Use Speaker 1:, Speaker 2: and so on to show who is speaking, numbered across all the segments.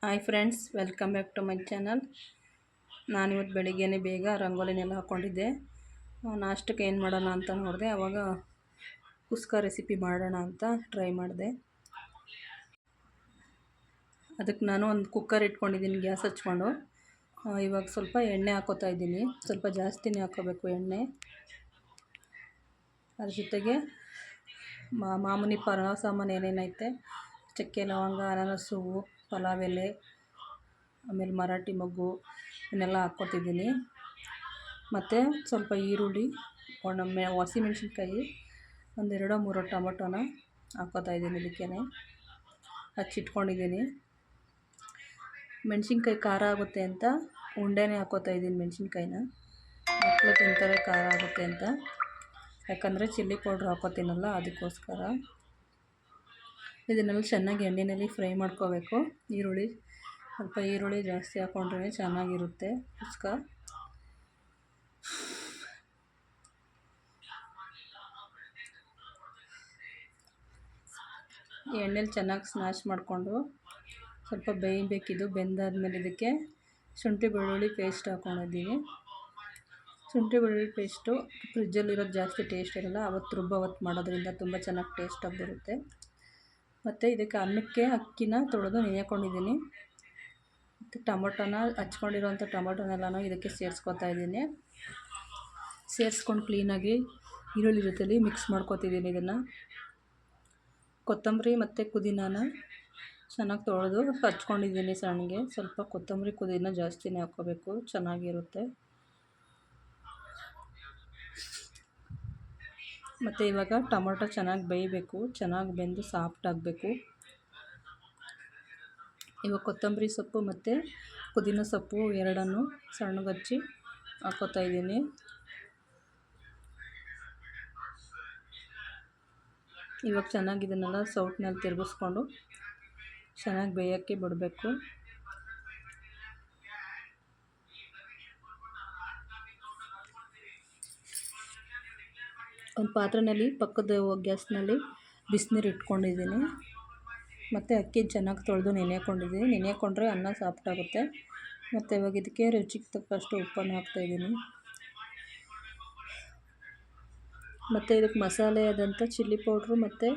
Speaker 1: Hi friends, welcome back to my channel. ನಾನಿವತ್ತು ಬೆಳಿಗ್ಗೆನೇ ಬೇಗ ರಂಗೋಲಿನೆಲ್ಲ ಹಾಕ್ಕೊಂಡಿದ್ದೆ. ನಾಷ್ಟಕ್ಕೆ ಏನು ಮಾಡೋಣ ಅಂತ ನೋಡಿದೆ. ಆವಾಗ ಕುಸ್ಕ ರೆಸಿಪಿ ಮಾಡೋಣ ಅಂತ ಟ್ರೈ ಮಾಡಿದೆ. ಅದಕ್ಕೆ ನಾನು ಒಂದು ಕುಕ್ಕರ್ ಇಟ್ಕೊಂಡಿದ್ದೀನಿ, ಗ್ಯಾಸ್ ಹಚ್ಕೊಂಡು. ಇವಾಗ ಸ್ವಲ್ಪ ಎಣ್ಣೆ ಹಾಕೋತಾ ಇದ್ದೀನಿ. ಸ್ವಲ್ಪ ಜಾಸ್ತಿನೇ ಹಾಕೋಬೇಕು ಎಣ್ಣೆ. ಅದ್ರ ಜೊತೆಗೆ ಮಾಮೂಲಿ ಪಲಾವ್ ಸಾಮಾನು ಏನೇನೈತೆ, ಚಕ್ಕೆ, ಲವಂಗ, ಅನಾನಸು, ಪಲಾವ್ ಎಲೆ, ಆಮೇಲೆ ಮರಾಠಿ ಮೊಗ್ಗು ಇವನ್ನೆಲ್ಲ ಹಾಕ್ಕೊತಿದ್ದೀನಿ. ಮತ್ತು ಸ್ವಲ್ಪ ಈರುಳ್ಳಿ, ಹಸಿಮೆಣ್ಸಿನ್ಕಾಯಿ, ಒಂದೆರಡೋ ಮೂರೋ ಟೊಮೊಟೊನ ಹಾಕ್ಕೊತಾಯಿದ್ದೀನಿ. ಇದಕ್ಕೇ ಹಚ್ಚಿಟ್ಕೊಂಡಿದ್ದೀನಿ. ಮೆಣಸಿನ್ಕಾಯಿ ಖಾರ ಆಗುತ್ತೆ ಅಂತ ಉಂಡೆನೇ ಹಾಕ್ಕೊತಾಯಿದ್ದೀನಿ. ಮೆಣಸಿನ್ಕಾಯಿನ ಮಕ್ಕಳು ತಿಂತಾರೆ ಖಾರ ಆಗುತ್ತೆ ಅಂತ, ಯಾಕಂದರೆ ಚಿಲ್ಲಿ ಪೌಡ್ರ್ ಹಾಕ್ಕೊತೀನಲ್ಲ ಅದಕ್ಕೋಸ್ಕರ. ಇದನ್ನೆಲ್ಲ ಚೆನ್ನಾಗಿ ಎಣ್ಣೆಯಲ್ಲಿ ಫ್ರೈ ಮಾಡ್ಕೋಬೇಕು. ಸ್ವಲ್ಪ ಈರುಳ್ಳಿ ಜಾಸ್ತಿ ಹಾಕ್ಕೊಂಡ್ರೆ ಚೆನ್ನಾಗಿರುತ್ತೆ ಕುಸ್ಕ. ಎಣ್ಣೆಲಿ ಚೆನ್ನಾಗಿ ಸ್ಮ್ಯಾಶ್ ಮಾಡಿಕೊಂಡು ಸ್ವಲ್ಪ ಬೇಯಬೇಕಿದು. ಬೆಂದಾದ್ಮೇಲೆ ಇದಕ್ಕೆ ಶುಂಠಿ ಬೆಳ್ಳುಳ್ಳಿ ಪೇಸ್ಟ್ ಹಾಕ್ಕೊಂಡಿದ್ದೀನಿ. ಶುಂಠಿ ಬೆಳ್ಳುಳ್ಳಿ ಪೇಸ್ಟು ಫ್ರಿಜ್ಜಲ್ಲಿರೋದು ಜಾಸ್ತಿ ಟೇಸ್ಟ್ ಇರೋಲ್ಲ, ಅವತ್ತು ಮಾಡೋದ್ರಿಂದ ತುಂಬ ಚೆನ್ನಾಗಿ ಟೇಸ್ಟಾಗಿ ಬರುತ್ತೆ. ಮತ್ತು ಇದಕ್ಕೆ ಅನ್ನಕ್ಕೆ ಅಕ್ಕಿನ ತೊಳೆದು ನೆನೆಕೊಂಡಿದ್ದೀನಿ. ಮತ್ತು ಟೊಮೊಟೊನ ಹಚ್ಕೊಂಡಿರೋಂಥ ಟೊಮೊಟೊನೆಲ್ಲನೂ ಇದಕ್ಕೆ ಸೇರಿಸ್ಕೊತಾ ಇದ್ದೀನಿ. ಸೇರಿಸ್ಕೊಂಡು ಕ್ಲೀನಾಗಿ ಈರುಳ್ಳಿ ಜೊತೆಲಿ ಮಿಕ್ಸ್ ಮಾಡ್ಕೊತಿದ್ದೀನಿ. ಇದನ್ನು ಕೊತ್ತಂಬರಿ ಮತ್ತು ಪುದೀನಾನ ಚೆನ್ನಾಗಿ ತೊಳೆದು ಹಚ್ಕೊಂಡಿದ್ದೀನಿ ಸಣ್ಣಗೆ. ಸ್ವಲ್ಪ ಕೊತ್ತಂಬರಿ ಪುದೀನ ಜಾಸ್ತಿನೇ ಹಾಕ್ಕೋಬೇಕು, ಚೆನ್ನಾಗಿರುತ್ತೆ. ಮತ್ತು ಇವಾಗ ಟೊಮೊಟೊ ಚೆನ್ನಾಗಿ ಬೇಯಬೇಕು, ಚೆನ್ನಾಗಿ ಬೆಂದು ಸಾಫ್ಟ್ ಆಗಬೇಕು. ಇವಾಗ ಕೊತ್ತಂಬರಿ ಸೊಪ್ಪು ಮತ್ತು ಪುದೀನ ಸೊಪ್ಪು ಎರಡನ್ನೂ ಸಣ್ಣಗೆ ಹಚ್ಚಿ ಹಾಕ್ಕೋತಾ ಇದ್ದೀನಿ. ಇವಾಗ ಚೆನ್ನಾಗಿ ಇದನ್ನೆಲ್ಲ ಸೌಟ್ನಲ್ಲಿ ತಿರುಗಿಸ್ಕೊಂಡು ಚೆನ್ನಾಗಿ ಬೇಯೋಕ್ಕೆ ಬಿಡಬೇಕು. ಒಂದು ಪಾತ್ರೆಯಲ್ಲಿ ಪಕ್ಕದ ಗ್ಯಾಸ್ನಲ್ಲಿ ಬಿಸಿನೀರು ಇಟ್ಕೊಂಡಿದ್ದೀನಿ. ಮತ್ತು ಅಕ್ಕಿ ಚೆನ್ನಾಗಿ ತೊಳೆದು ನೆನೆಕೊಂಡಿದ್ದೀನಿ. ನೆನೆಕೊಂಡ್ರೆ ಅನ್ನ ಸಾಫ್ಟ್ ಆಗುತ್ತೆ. ಮತ್ತು ಇವಾಗ ಇದಕ್ಕೆ ರುಚಿಗೆ ತಕ್ಕಷ್ಟು ಉಪ್ಪನ್ನು ಹಾಕ್ತಾಯಿದ್ದೀನಿ. ಮತ್ತು ಇದಕ್ಕೆ ಮಸಾಲೆ ಆದಂಥ ಚಿಲ್ಲಿ ಪೌಡ್ರು ಮತ್ತು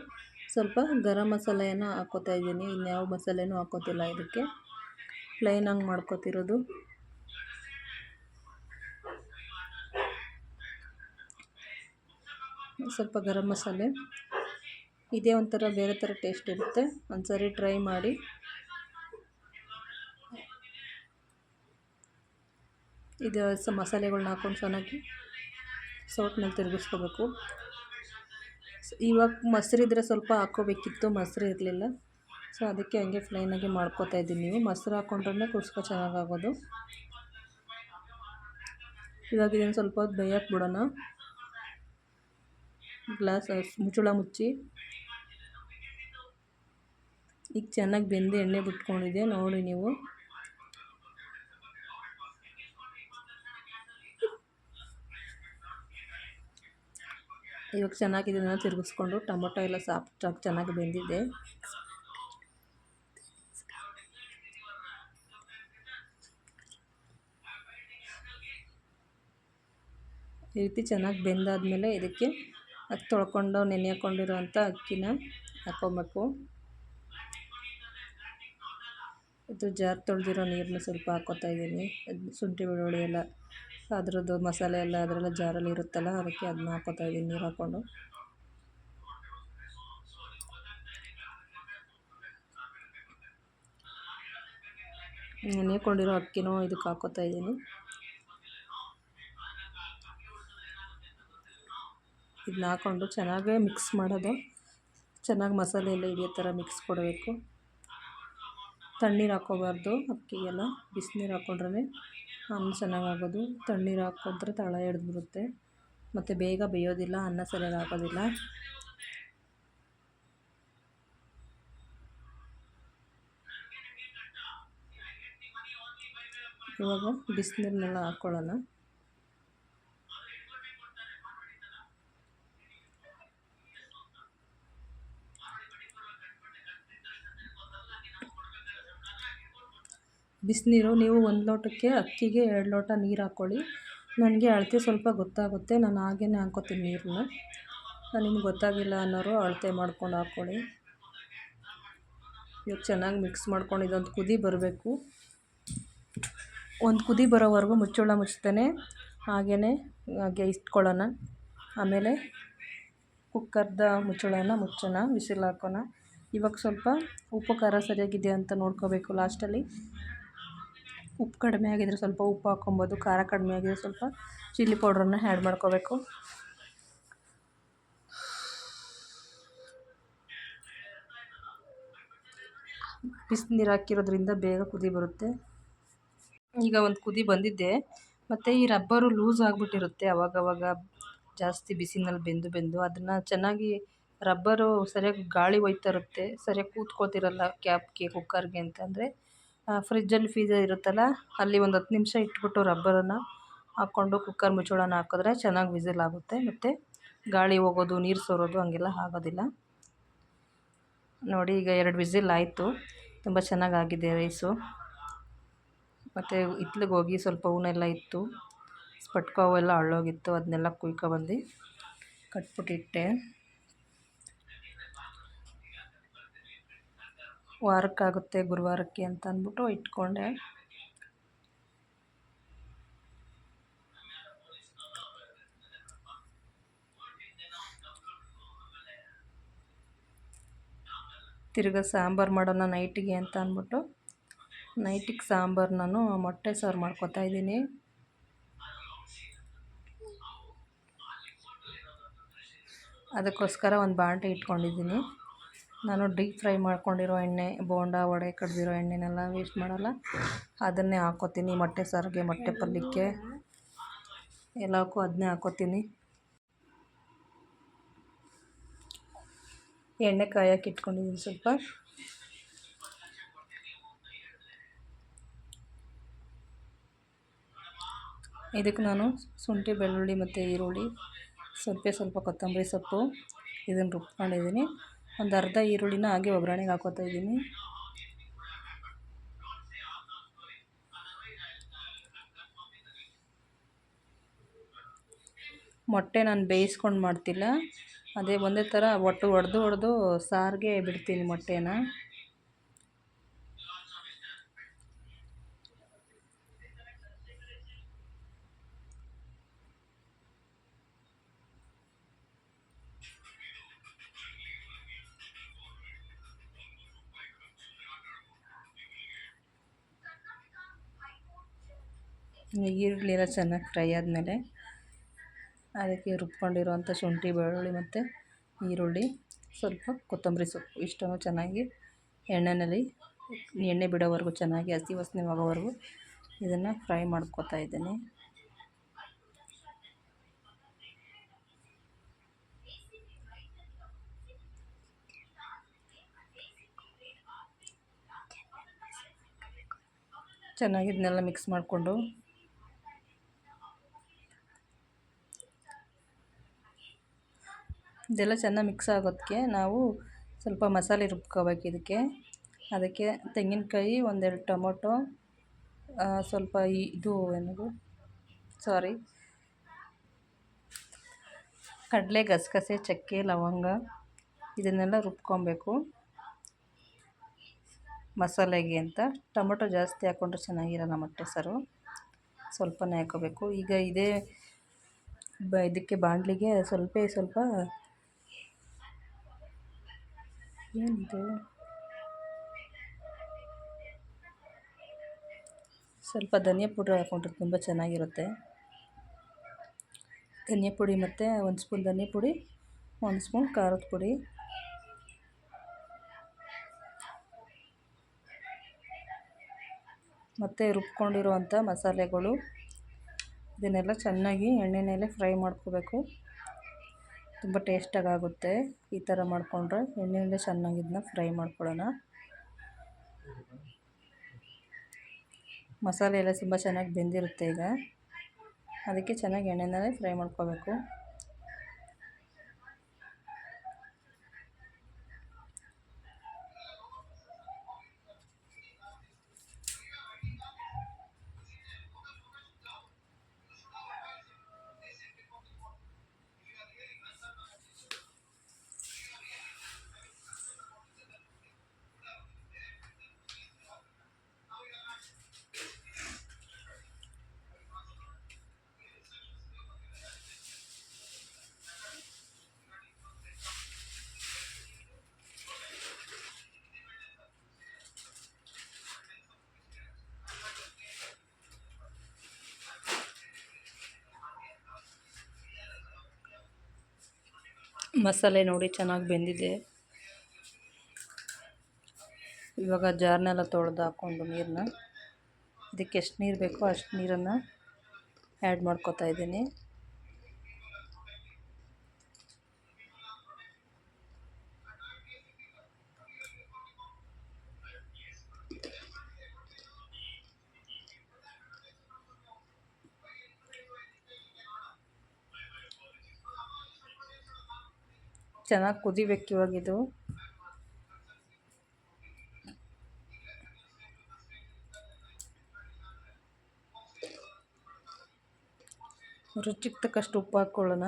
Speaker 1: ಸ್ವಲ್ಪ ಗರಂ ಮಸಾಲೆಯನ್ನು ಹಾಕ್ಕೋತಾ ಇದ್ದೀನಿ. ಇನ್ಯಾವ ಮಸಾಲೆನೂ ಹಾಕ್ಕೋತಿಲ್ಲ, ಇದಕ್ಕೆ ಪ್ಲೈನಾಗಿ ಮಾಡ್ಕೊತಿರೋದು. ಸ್ವಲ್ಪ ಗರಂ ಮಸಾಲೆ, ಇದೇ ಒಂಥರ ಬೇರೆ ಥರ ಟೇಸ್ಟ್ ಇರುತ್ತೆ. ಒಂದ್ಸರಿ ಟ್ರೈ ಮಾಡಿ. ಇದು ಮಸಾಲೆಗಳ್ನ ಹಾಕ್ಕೊಂಡು ಚೆನ್ನಾಗಿ ಸೌಟ್ನಲ್ಲಿ ತಿರುಗಿಸ್ಕೋಬೇಕು. ಇವಾಗ ಮೊಸರಿದ್ರೆ ಸ್ವಲ್ಪ ಹಾಕ್ಕೋಬೇಕಿತ್ತು, ಮೊಸರು ಇರಲಿಲ್ಲ. ಸೊ ಅದಕ್ಕೆ ಹಂಗೆ ಪ್ಲೈನಾಗಿ ಮಾಡ್ಕೋತಾ ಇದ್ದೀನಿ. ನೀವು ಮೊಸರು ಹಾಕ್ಕೊಂಡ್ರೆ ಕುಸ್ಕ ಚೆನ್ನಾಗಾಗೋದು. ಇವಾಗ ಇದನ್ನು ಸ್ವಲ್ಪ ಹೊತ್ತು ಬೇಯಕ್ಕೆ ಬಿಡೋಣ. ಮುಚ್ಚಳ ಮುಚ್ಚಿ. ಈಗ ಚೆನ್ನಾಗಿ ಬೆಂದು ಎಣ್ಣೆ ಬಿಟ್ಕೊಂಡಿದೆ ನೋಡಿ ನೀವು. ಇವಾಗ ಚೆನ್ನಾಗಿ ಇದನ್ನು ತಿರುಗಿಸ್ಕೊಂಡು ಟೊಮೊಟೊ ಎಲ್ಲ ಸಾಫ್ಟಾಗಿ ಚೆನ್ನಾಗಿ ಬೆಂದಿದೆ. ಈ ರೀತಿ ಚೆನ್ನಾಗಿ ಬೆಂದಾದಮೇಲೆ ಇದಕ್ಕೆ ತೊಳ್ಕೊಂಡು ನೆನೆ ಹಾಕ್ಕೊಂಡಿರೋಂಥ ಅಕ್ಕಿನ ಹಾಕ್ಕೊಬೇಕು. ಇದು ಜಾರ್ ತೊಳೆದಿರೋ ನೀರನ್ನ ಸ್ವಲ್ಪ ಹಾಕ್ಕೋತಾ ಇದ್ದೀನಿ. ಶುಂಠಿ ಬೆಳ್ಳುಳ್ಳಿ ಎಲ್ಲ ಅದರದ್ದು ಮಸಾಲೆ ಎಲ್ಲ ಅದರೆಲ್ಲ ಜಾರಲ್ಲಿ ಇರುತ್ತಲ್ಲ, ಅದಕ್ಕೆ ಅದನ್ನ ಹಾಕ್ಕೋತಾ ಇದ್ದೀನಿ ನೀರು ಹಾಕ್ಕೊಂಡು. ನೆನೆಕೊಂಡಿರೋ ಅಕ್ಕಿನೂ ಇದಕ್ಕೆ ಹಾಕ್ಕೋತಾ ಇದ್ದೀನಿ. ಇದನ್ನ ಹಾಕ್ಕೊಂಡು ಚೆನ್ನಾಗೇ ಮಿಕ್ಸ್ ಮಾಡೋದು. ಚೆನ್ನಾಗಿ ಮಸಾಲೆ ಎಲ್ಲ ಹಿಡಿಯೋ ಥರ ಮಿಕ್ಸ್ ಕೊಡಬೇಕು. ತಣ್ಣೀರು ಹಾಕ್ಕೋಬಾರ್ದು ಅಕ್ಕಿಗೆಲ್ಲ, ಬಿಸಿನೀರು ಹಾಕ್ಕೊಂಡ್ರೆ ಅನ್ನ ಚೆನ್ನಾಗಾಗೋದು. ತಣ್ಣೀರು ಹಾಕ್ಕೊಂಡ್ರೆ ತಳ ಹಿಡಿದ್ಬಿಡುತ್ತೆ ಮತ್ತು ಬೇಗ ಬೇಯೋದಿಲ್ಲ, ಅನ್ನ ಸರಿಯಾಗಿ ಆಗೋದಿಲ್ಲ. ಇವಾಗ ಬಿಸಿನೀರನ್ನೆಲ್ಲ ಹಾಕ್ಕೊಳ್ಳೋಣ. ಬಿಸಿನೀರು ನೀವು 1 ಲೋಟಕ್ಕೆ ಅಕ್ಕಿಗೆ 2 ಲೋಟ ನೀರು ಹಾಕ್ಕೊಳ್ಳಿ. ನನಗೆ ಅಳತೆ ಸ್ವಲ್ಪ ಗೊತ್ತಾಗುತ್ತೆ, ನಾನು ಹಾಗೇ ಹಾಕ್ಕೊತೀನಿ ನೀರನ್ನ. ನಿಮ್ಗೆ ಗೊತ್ತಾಗಿಲ್ಲ ಅನ್ನೋರು ಅಳತೆ ಮಾಡ್ಕೊಂಡು ಹಾಕ್ಕೊಳ್ಳಿ. ಇವಾಗ ಚೆನ್ನಾಗಿ ಮಿಕ್ಸ್ ಮಾಡ್ಕೊಂಡು ಇದೊಂದು ಕುದಿ ಬರಬೇಕು. ಒಂದು ಕುದಿ ಬರೋವರೆಗೂ ಮುಚ್ಚಳ ಮುಚ್ತಾನೆ ಹಾಗೆ ಇಟ್ಕೊಳ್ಳೋಣ. ಆಮೇಲೆ ಕುಕ್ಕರ್ದ ಮುಚ್ಚಳನ ಮುಚ್ಚೋಣ, ವಿಸಿಲ್ ಹಾಕೋಣ. ಇವಾಗ ಸ್ವಲ್ಪ ಉಪ್ಪು ಖಾರ ಸರಿಯಾಗಿದೆ ಅಂತ ನೋಡ್ಕೋಬೇಕು. ಲಾಸ್ಟಲ್ಲಿ ಉಪ್ಪು ಕಡಿಮೆ ಆಗಿದ್ರೆ ಸ್ವಲ್ಪ ಉಪ್ಪು ಹಾಕ್ಕೊಬೋದು, ಖಾರ ಕಡಿಮೆ ಆಗಿದ್ರೆ ಸ್ವಲ್ಪ ಚಿಲ್ಲಿ ಪೌಡ್ರನ್ನ ಆ್ಯಡ್ ಮಾಡ್ಕೋಬೇಕು. ಬಿಸಿನೀರು ಹಾಕಿರೋದ್ರಿಂದ ಬೇಗ ಕುದಿ ಬರುತ್ತೆ. ಈಗ ಒಂದು ಕುದಿ ಬಂದಿದ್ದೆ, ಮತ್ತು ಈ ರಬ್ಬರು ಲೂಸ್ ಆಗಿಬಿಟ್ಟಿರುತ್ತೆ ಅವಾಗವಾಗ ಜಾಸ್ತಿ ಬಿಸಿನಲ್ಲಿ ಬೆಂದು ಅದನ್ನು ಚೆನ್ನಾಗಿ ರಬ್ಬರು ಸರಿಯಾಗಿ ಗಾಳಿ ಹೋಯ್ತಾ ಇರುತ್ತೆ, ಸರಿಯಾಗಿ ಕೂತ್ಕೋತಿರಲ್ಲ ಕ್ಯಾಪ್ಗೆ ಕುಕ್ಕರ್ಗೆ ಅಂತಂದರೆ ಫ್ರಿಜ್ಜಲ್ಲಿ ಫೀಸರ್ ಇರುತ್ತಲ್ಲ, ಅಲ್ಲಿ ಒಂದು 10 ನಿಮಿಷ ಇಟ್ಬಿಟ್ಟು ರಬ್ಬರನ್ನು ಹಾಕ್ಕೊಂಡು ಕುಕ್ಕರ್ ಮುಚ್ಚಳನ ಹಾಕಿದ್ರೆ ಚೆನ್ನಾಗಿ ವಿಸಿಲ್ ಆಗುತ್ತೆ. ಮತ್ತು ಗಾಳಿ ಹೋಗೋದು, ನೀರು ಸೋರೋದು ಹಂಗೆಲ್ಲ ಆಗೋದಿಲ್ಲ. ನೋಡಿ ಈಗ 2 ವಿಸಿಲ್ ಆಯಿತು, ತುಂಬ ಚೆನ್ನಾಗಾಗಿದೆ ರೈಸು. ಮತ್ತು ಹಿತ್ಲಿಗೆ ಹೋಗಿ ಸ್ವಲ್ಪ ಹೂನೆಲ್ಲ ಇತ್ತು, ಸ್ಪಟ್ಕ ಹೂವೆಲ್ಲ ಹಳ್ಳೋಗಿತ್ತು, ಅದನ್ನೆಲ್ಲ ಕುಯ್ಕೊಬಂದು ಕಟ್ಬಿಟ್ಟಿಟ್ಟೆ. ವಾರಕ್ಕಾಗುತ್ತೆ ಗುರುವಾರಕ್ಕೆ ಅಂತ ಅಂದ್ಬಿಟ್ಟು ಇಟ್ಕೊಂಡೆ. ತಿರ್ಗಾ ಸಾಂಬಾರು ಮಾಡೋಣ ನೈಟಿಗೆ ಅಂತ ಅಂದ್ಬಿಟ್ಟು ನೈಟಿಗೆ ಸಾಂಬಾರು ನಾನು ಮೊಟ್ಟೆ ಸಾರು ಮಾಡ್ಕೊತಾ ಇದ್ದೀನಿ. ಅದಕ್ಕೋಸ್ಕರ ಒಂದು ಬಾಣಲೆ ಇಟ್ಕೊಂಡಿದ್ದೀನಿ. ನಾನು ಡೀಪ್ ಫ್ರೈ ಮಾಡ್ಕೊಂಡಿರೋ ಎಣ್ಣೆ, ಬೋಂಡ ವಡೆ ಕಡ್ದಿರೋ ಎಣ್ಣೆನೆಲ್ಲ ವೇಸ್ಟ್ ಮಾಡಲ್ಲ, ಅದನ್ನೇ ಹಾಕ್ಕೋತೀನಿ. ಮೊಟ್ಟೆ ಸಾರಿಗೆ, ಮೊಟ್ಟೆ ಪಲ್ಯಕ್ಕೆ ಎಲ್ಲಕ್ಕೂ ಅದನ್ನೇ ಹಾಕ್ಕೋತೀನಿ. ಎಣ್ಣೆ ಕಾಯಕ್ಕೆ ಇಟ್ಕೊಂಡಿದ್ದೀನಿ ಸ್ವಲ್ಪ. ಇದಕ್ಕೆ ನಾನು ಶುಂಠಿ, ಬೆಳ್ಳುಳ್ಳಿ ಮತ್ತು ಈರುಳ್ಳಿ, ಸ್ವಲ್ಪ ಕೊತ್ತಂಬರಿ ಸೊಪ್ಪು ಇದನ್ನು ರುಬ್ಕೊಂಡಿದ್ದೀನಿ. ಒಂದು ಅರ್ಧ ಈರುಳ್ಳಿನ ಹಾಗೆ ಒಗ್ಗರಣೆಗೆ ಹಾಕ್ಕೋತಾ ಇದ್ದೀನಿ. ಮೊಟ್ಟೆ ನಾನು ಬೇಯಿಸ್ಕೊಂಡು ಮಾಡ್ತಿಲ್ಲ, ಅದೇ ಒಂದೇ ಥರ ಹೊಡೆದು ಸಾರಿಗೆ ಬಿಡ್ತೀನಿ ಮೊಟ್ಟೆನ. ಈರುಳ್ಳಿ ಎಲ್ಲ ಚೆನ್ನಾಗಿ ಫ್ರೈ ಆದಮೇಲೆ ಅದಕ್ಕೆ ರುಬ್ಕೊಂಡಿರೋವಂಥ ಶುಂಠಿ, ಬೆಳ್ಳುಳ್ಳಿ ಮತ್ತು ಈರುಳ್ಳಿ, ಸ್ವಲ್ಪ ಕೊತ್ತಂಬರಿ ಸೊಪ್ಪು ಇಷ್ಟನ್ನು ಚೆನ್ನಾಗಿ ಎಣ್ಣೆ ಬಿಡೋವರೆಗೂ, ಚೆನ್ನಾಗಿ ಹಸಿ ವಾಸನೆ ಹೋಗೋವರೆಗೂ ಇದನ್ನು ಫ್ರೈ ಮಾಡ್ಕೊತಾ ಇದ್ದೀನಿ. ಚೆನ್ನಾಗಿ ಇದನ್ನೆಲ್ಲ ಮಿಕ್ಸ್ ಮಾಡಿಕೊಂಡು ಇದೆಲ್ಲ ಚೆನ್ನಾಗಿ ಮಿಕ್ಸ್ ಆಗೋದಕ್ಕೆ ನಾವು ಸ್ವಲ್ಪ ಮಸಾಲೆ ರುಬ್ಕೋಬೇಕು ಅದಕ್ಕೆ ತೆಂಗಿನಕಾಯಿ, 1-2 ಟೊಮೊಟೊ, ಸ್ವಲ್ಪ ಕಡಲೆ, ಗಸಗಸೆ, ಚಕ್ಕೆ, ಲವಂಗ ಇದನ್ನೆಲ್ಲ ರುಬ್ಕೊಬೇಕು ಮಸಾಲೆಗೆ ಅಂತ. ಟೊಮೊಟೊ ಜಾಸ್ತಿ ಹಾಕ್ಕೊಂಡ್ರೆ ಚೆನ್ನಾಗಿರಲ್ಲ ಮೊಟ್ಟೆ ಸಾರು, ಸ್ವಲ್ಪನೇ ಹಾಕ್ಕೋಬೇಕು. ಈಗ ಇದಕ್ಕೆ ಬಾಣಲಿಗೆ ಸ್ವಲ್ಪ ಧನಿಯಾ ಪೌಡ್ರ್ ಹಾಕ್ಕೊಂಡ್ರೆ ತುಂಬ ಚೆನ್ನಾಗಿರುತ್ತೆ. ಧನಿಯಾ ಪುಡಿ ಮತ್ತು 1 ಸ್ಪೂನ್ ಧನಿಯಾ ಪುಡಿ, 1 ಸ್ಪೂನ್ ಖಾರದ ಪುಡಿ, ಮತ್ತು ರುಬ್ಕೊಂಡಿರುವಂಥ ಮಸಾಲೆಗಳು ಇದನ್ನೆಲ್ಲ ಚೆನ್ನಾಗಿ ಎಣ್ಣೆನಲ್ಲೇ ಫ್ರೈ ಮಾಡ್ಕೋಬೇಕು. ತುಂಬ ಟೇಸ್ಟಾಗುತ್ತೆ ಈ ಥರ ಮಾಡಿಕೊಂಡ್ರೆ. ಎಣ್ಣೆಯಲ್ಲೇ ಚೆನ್ನಾಗಿ ಇದನ್ನ ಫ್ರೈ ಮಾಡ್ಕೊಳ್ಳೋಣ. ಮಸಾಲೆ ಎಲ್ಲ ತುಂಬ ಚೆನ್ನಾಗಿ ಬೆಂದಿರುತ್ತೆ ಈಗ, ಅದಕ್ಕೆ ಚೆನ್ನಾಗಿ ಎಣ್ಣೆನಲ್ಲೇ ಫ್ರೈ ಮಾಡ್ಕೋಬೇಕು. ಮಸಾಲೆ ನೋಡಿ ಚೆನ್ನಾಗಿ ಬೆಂದಿದೆ. ಇವಾಗ ಜಾರ್ನೆಲ್ಲ ತೊಳೆದು ಹಾಕ್ಕೊಂಡು ನೀರನ್ನ, ಇದಕ್ಕೆ ಎಷ್ಟು ನೀರು ಬೇಕೋ ಅಷ್ಟು ನೀರನ್ನು ಆ್ಯಡ್ ಮಾಡ್ಕೊತಾ ಇದ್ದೀನಿ. ಚೆನ್ನಾಗಿ ಕುದಿಬೇಕು ಇವಾಗಿದು. ರುಚಿಗೆ ತಕ್ಕಷ್ಟು ಉಪ್ಪು ಹಾಕ್ಕೊಳ್ಳೋಣ.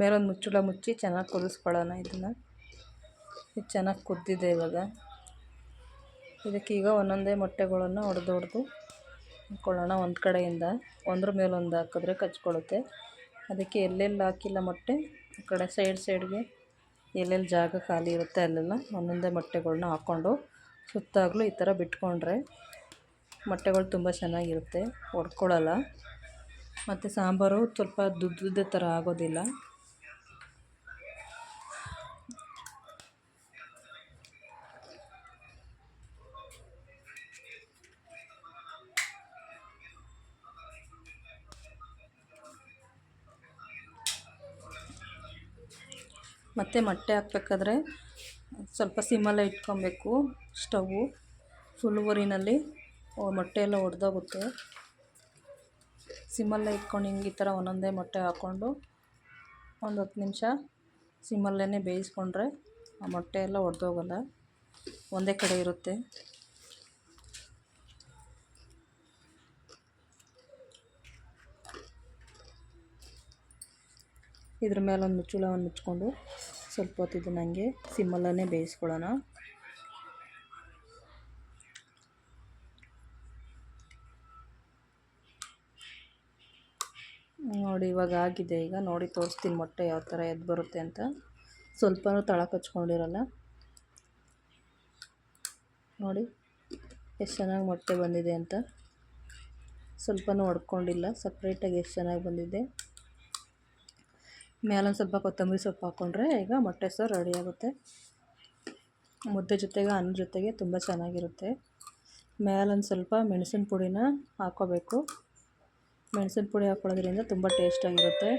Speaker 1: ಮೇಲೊಂದು ಮುಚ್ಚಳ ಮುಚ್ಚಿ ಚೆನ್ನಾಗಿ ಕುದಿಸ್ಕೊಳ್ಳೋಣ. ಇದು ಚೆನ್ನಾಗಿ ಕುದ್ದಿದೆ. ಇವಾಗ ಇದಕ್ಕೀಗ ಒಂದೊಂದೇ ಮೊಟ್ಟೆಗಳನ್ನು ಹೊಡೆದು ಹಾಕ್ಕೊಳ್ಳೋಣ. ಒಂದು ಕಡೆಯಿಂದ ಒಂದ್ರ ಮೇಲೊಂದು ಹಾಕಿದ್ರೆ ಕಚ್ಕೊಳ್ಳುತ್ತೆ. ಅದಕ್ಕೆ ಎಲ್ಲೆಲ್ಲಿ ಹಾಕಿಲ್ಲ ಮೊಟ್ಟೆ ಆ ಕಡೆ ಸೈಡ್ಗೆ ಎಲ್ಲೆಲ್ಲಿ ಜಾಗ ಖಾಲಿ ಇರುತ್ತೆ ಅಲ್ಲೆಲ್ಲ ಒಂದೊಂದೇ ಮೊಟ್ಟೆಗಳ್ನ ಹಾಕ್ಕೊಂಡು ಸುತ್ತಾಗಲೂ ಈ ಥರ ಬಿಟ್ಕೊಂಡ್ರೆ ಮೊಟ್ಟೆಗಳು ತುಂಬ ಚೆನ್ನಾಗಿರುತ್ತೆ, ಒಡ್ಕೊಳ್ಳಲ್ಲ. ಮತ್ತು ಸಾಂಬಾರು ಸ್ವಲ್ಪ ದುದ್ದ ಥರ ಆಗೋದಿಲ್ಲ. ಮತ್ತು ಮೊಟ್ಟೆ ಹಾಕ್ಬೇಕಾದ್ರೆ ಸ್ವಲ್ಪ ಸಿಮ್ಮಲ್ಲೇ ಇಟ್ಕೊಬೇಕು. ಸ್ಟವ್ವು ಫುಲ್ ಉರಿನಲ್ಲಿ ಮೊಟ್ಟೆ ಎಲ್ಲ ಒಡೆದೋಗುತ್ತೆ. ಸಿಮ್ಮಲ್ಲೇ ಇಟ್ಕೊಂಡು ಹಿಂಗೆ ಈ ಥರ ಒಂದೊಂದೇ ಮೊಟ್ಟೆ ಹಾಕ್ಕೊಂಡು ಒಂದು 10 ನಿಮಿಷ ಸಿಮ್ಮಲ್ಲೇ ಬೇಯಿಸ್ಕೊಂಡ್ರೆ ಆ ಮೊಟ್ಟೆ ಎಲ್ಲ ಒಡೆದೋಗಲ್ಲ, ಒಂದೇ ಕಡೆ ಇರುತ್ತೆ. ಇದ್ರ ಮೇಲೆ ಒಂದು ಮುಚ್ಚಳವನ್ನು ಮುಚ್ಕೊಂಡು ಸ್ವಲ್ಪ ಹೊತ್ತು ಇದನ್ನು ಹಂಗೆ ಸಿಮ್ಮಲ್ಲೇ ಬೇಯಿಸ್ಕೊಳ್ಳೋಣ. ನೋಡಿ ಇವಾಗ ಆಗಿದೆ. ಈಗ ನೋಡಿ ತೋರಿಸ್ತೀನಿ ಮೊಟ್ಟೆ ಯಾವ ಥರ ಎದ್ದು ಬರುತ್ತೆ ಅಂತ. ಸ್ವಲ್ಪನೂ ತಳ ಕಚ್ಕೊಂಡಿರಲ್ಲ. ನೋಡಿ ಎಷ್ಟು ಚೆನ್ನಾಗಿ ಮೊಟ್ಟೆ ಬಂದಿದೆ ಅಂತ. ಸ್ವಲ್ಪನೂ ಒಡ್ಕೊಂಡಿಲ್ಲ, ಸಪ್ರೇಟಾಗಿ ಎಷ್ಟು ಚೆನ್ನಾಗಿ ಬಂದಿದೆ. ಮೇಲೊಂದು ಸ್ವಲ್ಪ ಕೊತ್ತಂಬರಿ ಸೊಪ್ಪು ಹಾಕ್ಕೊಂಡ್ರೆ ಈಗ ಮೊಟ್ಟೆ ಸಾರು ರೆಡಿ ಆಗುತ್ತೆ. ಮುದ್ದೆ ಜೊತೆಗೆ ಅನ್ನ ಜೊತೆಗೆ ತುಂಬ ಚೆನ್ನಾಗಿರುತ್ತೆ. ಮೇಲೊಂದು ಸ್ವಲ್ಪ ಮೆಣಸಿನ ಪುಡಿನ ಹಾಕ್ಕೋಬೇಕು. ಮೆಣಸಿನ ಪುಡಿ ಹಾಕ್ಕೊಳ್ಳೋದ್ರಿಂದ ತುಂಬ ಟೇಸ್ಟಾಗಿರುತ್ತೆ.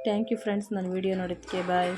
Speaker 1: ಥ್ಯಾಂಕ್ ಯು ಫ್ರೆಂಡ್ಸ್, ನನ್ನ ವೀಡಿಯೋ ನೋಡಿದ್ದಕ್ಕೆ. ಬಾಯ್.